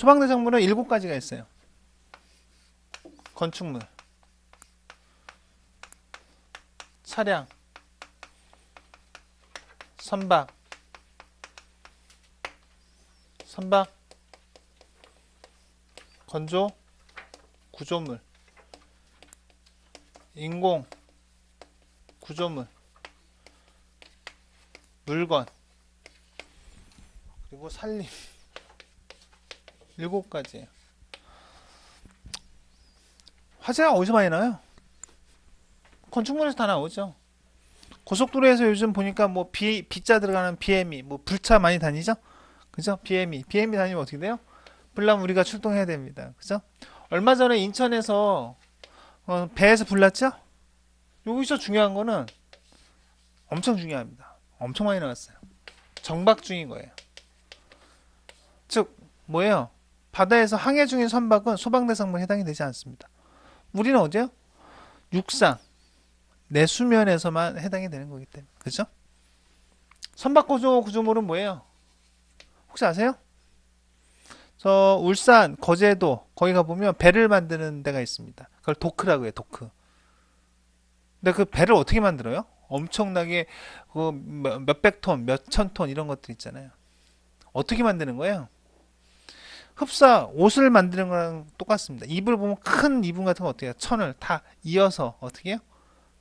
소방대상물은 7가지가 있어요. 건축물, 차량, 선박, 건조, 구조물, 인공, 구조물, 물건, 그리고 산림. 7가지예요. 화재가 어디서 많이 나요? 건축물에서 다 나오죠. 고속도로에서 요즘 보니까 뭐 B자 들어가는 BME, 뭐 불차 많이 다니죠? 그죠? BME 다니면 어떻게 돼요? 불나면 우리가 출동해야 됩니다. 그죠? 얼마 전에 인천에서 배에서 불났죠? 여기서 중요한 거는 엄청 중요합니다. 엄청 많이 나왔어요. 정박 중인 거예요. 즉 뭐예요? 바다에서 항해 중인 선박은 소방대상물에 해당이 되지 않습니다. 우리는 어디요? 육상, 내수면에서만 해당이 되는 거기 때문에. 그죠? 선박 구조물은 뭐예요? 혹시 아세요? 저 울산, 거제도 거기 가보면 배를 만드는 데가 있습니다. 그걸 도크라고 해요. 도크. 근데 그 배를 어떻게 만들어요? 엄청나게 그 몇백 톤, 몇천 톤 이런 것들 있잖아요. 어떻게 만드는 거예요? 흡사 옷을 만드는 거랑 똑같습니다. 이불 보면 큰 이불 같은 거 어떻게 해요? 천을 다 이어서 어떻게 해요?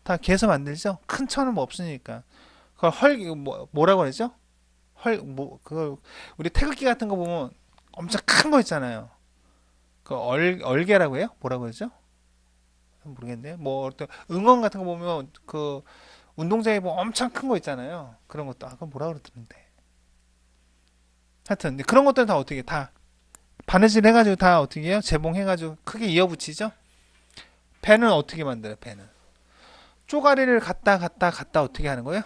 다 개서 만들죠? 큰 천은 뭐 없으니까. 그걸 뭐라고 그러죠? 그걸 우리 태극기 같은 거 보면 엄청 큰 거 있잖아요. 그 얼개라고 해요? 뭐라고 그러죠? 모르겠네요. 뭐 어떤 응원 같은 거 보면 그 운동장에 보면 엄청 큰 거 있잖아요. 그런 것도 아까 뭐라 그러던데. 하여튼 그런 것들은 다 어떻게 다 바느질 해가지고 다 어떻게 해요? 재봉해가지고 크게 이어붙이죠. 배는 어떻게 만들어요? 배는 쪼가리를 갖다 어떻게 하는 거예요?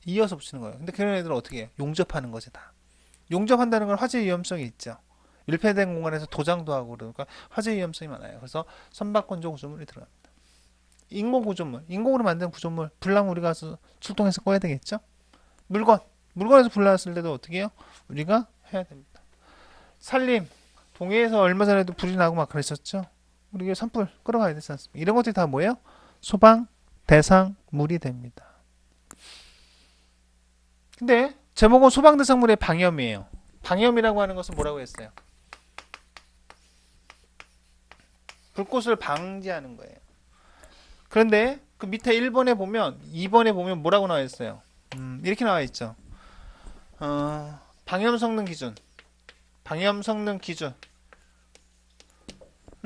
이어서 붙이는 거예요. 근데 그런 애들은 어떻게 해요? 용접하는 거지 다. 용접한다는 건 화재 위험성이 있죠. 밀폐된 공간에서 도장도 하고 그러니까 화재 위험성이 많아요. 그래서 선박건조 구조물이 들어갑니다. 인공 구조물, 인공으로 만든 구조물, 불나면 우리가 가서 출동해서 꺼야 되겠죠. 물건에서 불났을 때도 어떻게 해요? 우리가 해야 됩니다. 산림, 동해에서 얼마 전에도 불이 나고 막 그랬었죠. 우리가 산불 끌어가야 되지 않습니까? 이런 것들이 다 뭐예요? 소방 대상물이 됩니다. 근데 제목은 소방 대상물의 방염이에요. 방염이라고 하는 것은 뭐라고 했어요? 불꽃을 방지하는 거예요. 그런데 그 밑에 1번에 보면 2번에 보면 뭐라고 나와 있어요? 이렇게 나와 있죠. 방염 성능 기준을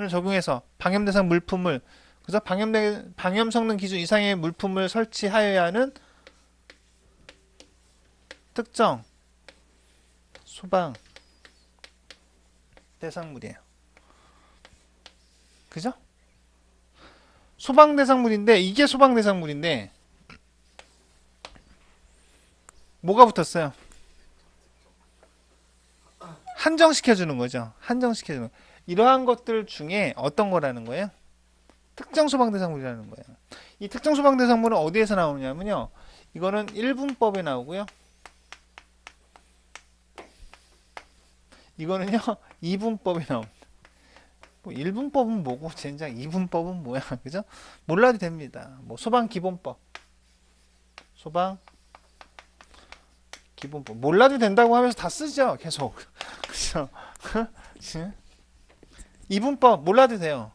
적용해서 방염 대상 물품을 그래서 방염 성능 기준 이상의 물품을 설치하여야 하는 특정 소방 대상물이에요. 그죠? 소방 대상물인데 이게 소방 대상물인데 뭐가 붙었어요? 한정시켜주는 거죠. 한정시켜주는 거. 이러한 것들 중에 어떤 거라는 거예요? 특정 소방 대상물이라는 거예요. 이 특정 소방 대상물은 어디에서 나오냐면요. 이거는 1분법에 나오고요. 이거는요. 2분법에 나옵니다. 뭐 1분법은 뭐고 젠장 2분법은 뭐야. 그죠? 몰라도 됩니다. 뭐 소방 기본법. 소방 기본법. 몰라도 된다고 하면서 다 쓰죠. 계속. 그죠? 2분법 몰라도 돼요.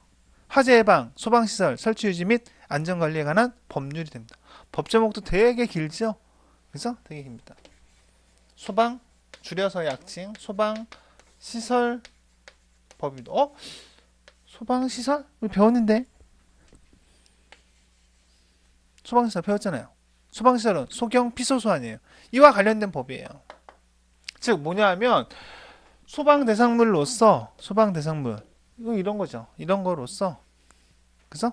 화재 예방, 소방시설, 설치 유지 및 안전관리에 관한 법률이 됩니다. 법 제목도 되게 길죠? 그죠? 되게 깁니다. 소방, 줄여서 약칭, 소방시설 법입니다. 소방시설? 우리 배웠는데? 소방시설 배웠잖아요. 소방시설은 소경 피소소 아니에요. 이와 관련된 법이에요. 즉 뭐냐 하면 소방대상물로서 소방대상물 이런 거죠. 이런 거로서 그죠?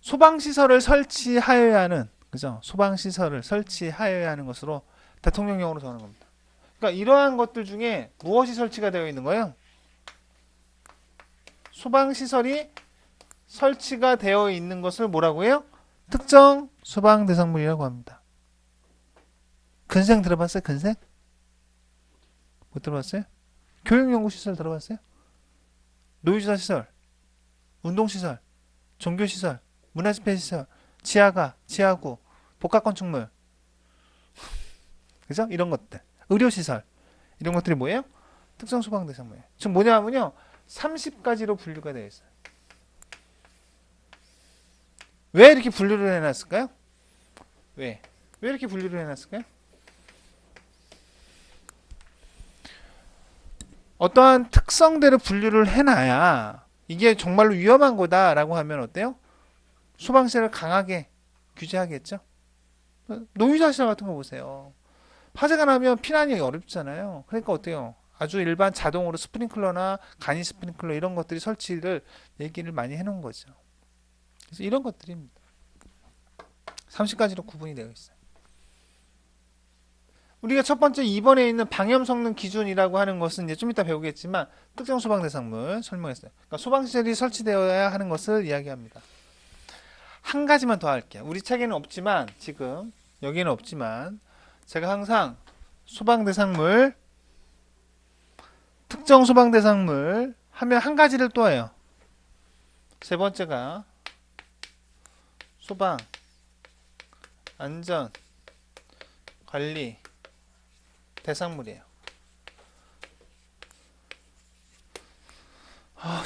소방시설을 설치하여야 하는 그죠? 소방시설을 설치하여야 하는 것으로 대통령령으로 정하는 겁니다. 그러니까 이러한 것들 중에 무엇이 설치가 되어 있는 거예요? 소방시설이 설치가 되어 있는 것을 뭐라고 해요? 특정 소방대상물이라고 합니다. 근생 들어봤어요? 근생? 못 들어봤어요? 교육연구시설 들어봤어요? 노유주사시설, 운동시설, 종교시설, 문화집회시설, 지하가, 지하구, 복합건축물, 그죠? 이런 것들. 의료시설, 이런 것들이 뭐예요? 특정 소방 대상물이에요. 지금 뭐냐면요, 30가지로 분류가 되어 있어요. 왜 이렇게 분류를 해놨을까요? 왜 이렇게 분류를 해놨을까요? 어떠한 특성대로 분류를 해놔야 이게 정말로 위험한 거다라고 하면 어때요? 소방시설을 강하게 규제하겠죠? 노유자시설 같은 거 보세요. 화재가 나면 피난이 어렵잖아요. 그러니까 어때요? 아주 일반 자동으로 스프링클러나 간이 스프링클러 이런 것들이 설치를 얘기를 많이 해놓은 거죠. 그래서 이런 것들입니다. 30가지로 구분이 되어 있어요. 우리가 첫 번째 2번에 있는 방염 성능 기준이라고 하는 것은 이제 좀 이따 배우겠지만 특정 소방 대상물 설명했어요. 그러니까 소방시설이 설치되어야 하는 것을 이야기합니다. 한 가지만 더 할게요. 우리 책에는 없지만 지금 여기에는 없지만 제가 항상 소방 대상물 특정 소방 대상물 하면 한 가지를 또 해요. 세 번째가 소방 안전 관리 대상물이에요.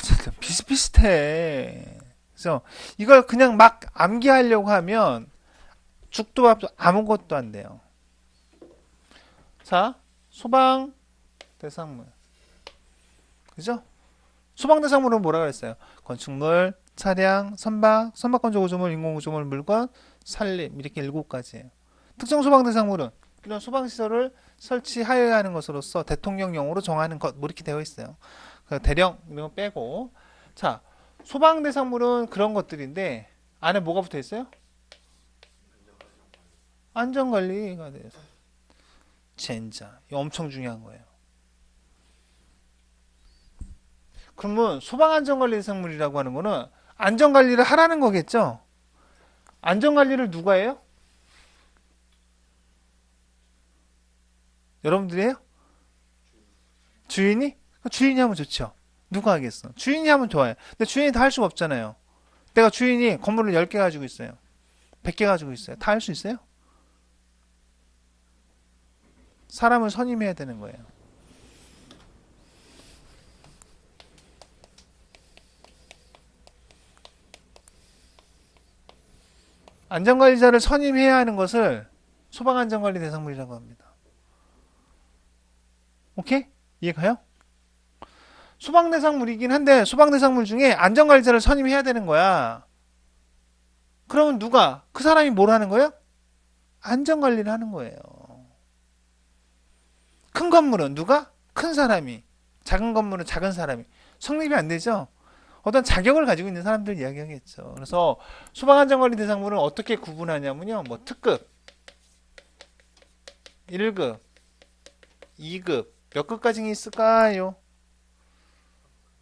진짜 비슷비슷해. 그래서 이걸 그냥 막 암기하려고 하면 죽도 밥도 아무것도 안 돼요. 자, 소방 대상물. 그죠? 소방 대상물은 뭐라 그랬어요? 건축물, 차량, 선박건조 구조물, 인공구조물, 물건, 산림 이렇게 7가지예요. 특정 소방 대상물은 이런 소방시설을 설치하여야 하는 것으로서 대통령령으로 정하는 것, 뭐 이렇게 되어 있어요. 대령 이런 거 빼고. 자, 소방 대상물은 그런 것들인데 안에 뭐가 붙어 있어요? 안전관리가 돼요. 젠자. 이거 엄청 중요한 거예요. 그러면 소방안전관리 대상물이라고 하는 거는 안전관리를 하라는 거겠죠? 안전관리를 누가 해요? 여러분들이 해요? 주인이? 주인이 하면 좋죠. 누가 하겠어? 주인이 하면 좋아요. 근데 주인이 다 할 수가 없잖아요. 내가 주인이 건물을 10개 가지고 있어요. 100개 가지고 있어요. 다 할 수 있어요? 사람을 선임해야 되는 거예요. 안전관리자를 선임해야 하는 것을 소방안전관리 대상물이라고 합니다. 오케이? 이해가요? 소방대상물이긴 한데 소방대상물 중에 안전관리자를 선임해야 되는 거야. 그러면 누가? 그 사람이 뭘 하는 거예요? 안전관리를 하는 거예요. 큰 건물은 누가? 큰 사람이. 작은 건물은 작은 사람이. 성립이 안 되죠? 어떤 자격을 가지고 있는 사람들 이야기하겠죠. 그래서 소방안전관리 대상물은 어떻게 구분하냐면요. 뭐 특급, 1급, 2급, 몇 급까지 있을까요?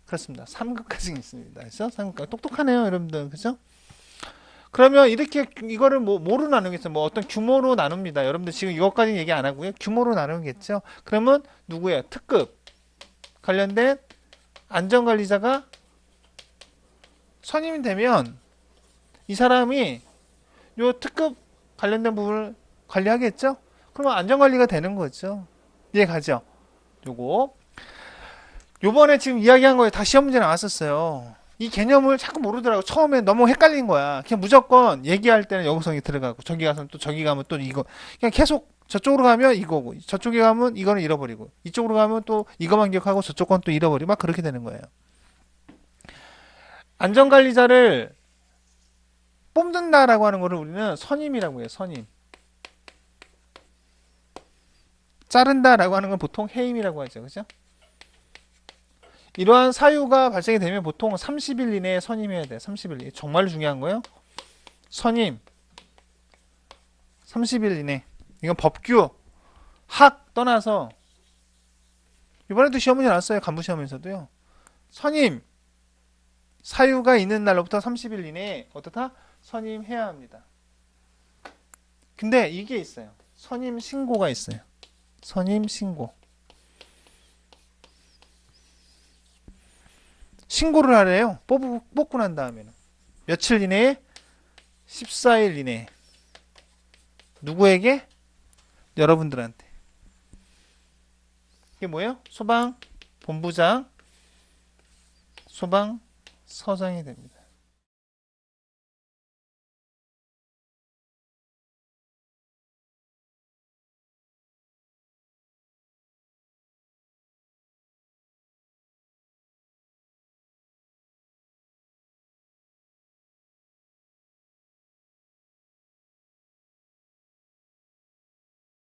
그렇습니다. 3급까지 있습니다. 그렇죠? 3급까지. 똑똑하네요, 여러분들. 그죠? 그러면 이렇게 이거를 뭐로 나누겠어요? 뭐 어떤 규모로 나눕니다. 여러분들 지금 이것까지 얘기 안 하고요. 규모로 나누겠죠? 그러면 누구예요? 특급 관련된 안전관리자가 선임이 되면 이 사람이 요 특급 관련된 부분을 관리하겠죠? 그러면 안전관리가 되는 거죠. 이해가죠? 요번에 지금 이야기한 거에 다 시험 문제 나왔었어요. 이 개념을 자꾸 모르더라고. 처음에 너무 헷갈린 거야. 그냥 무조건 얘기할 때는 여기서 들어가고 저기 가서 또 저기 가면 또 이거. 그냥 계속 저쪽으로 가면 이거고 저쪽에 가면 이거는 잃어버리고 이쪽으로 가면 또 이거만 기억하고 저쪽 건 또 잃어버리고 막 그렇게 되는 거예요. 안전관리자를 뽑는다라고 하는 거를 우리는 선임이라고 해요. 선임. 자른다라고 하는 건 보통 해임이라고 하죠. 그죠? 이러한 사유가 발생이 되면 보통 30일 이내에 선임해야 돼요. 30일. 정말로 중요한 거예요. 선임. 30일 이내. 이건 법규, 학 떠나서 이번에도 시험 문제 나왔어요. 간부시험에서도요. 선임. 사유가 있는 날로부터 30일 이내에 어떻다? 선임해야 합니다. 근데 이게 있어요. 선임 신고가 있어요. 선임 신고. 신고를 하래요. 뽑고 난 다음에는. 며칠 이내에? 14일 이내에. 누구에게? 여러분들한테. 이게 뭐예요? 소방 본부장, 소방 서장이 됩니다.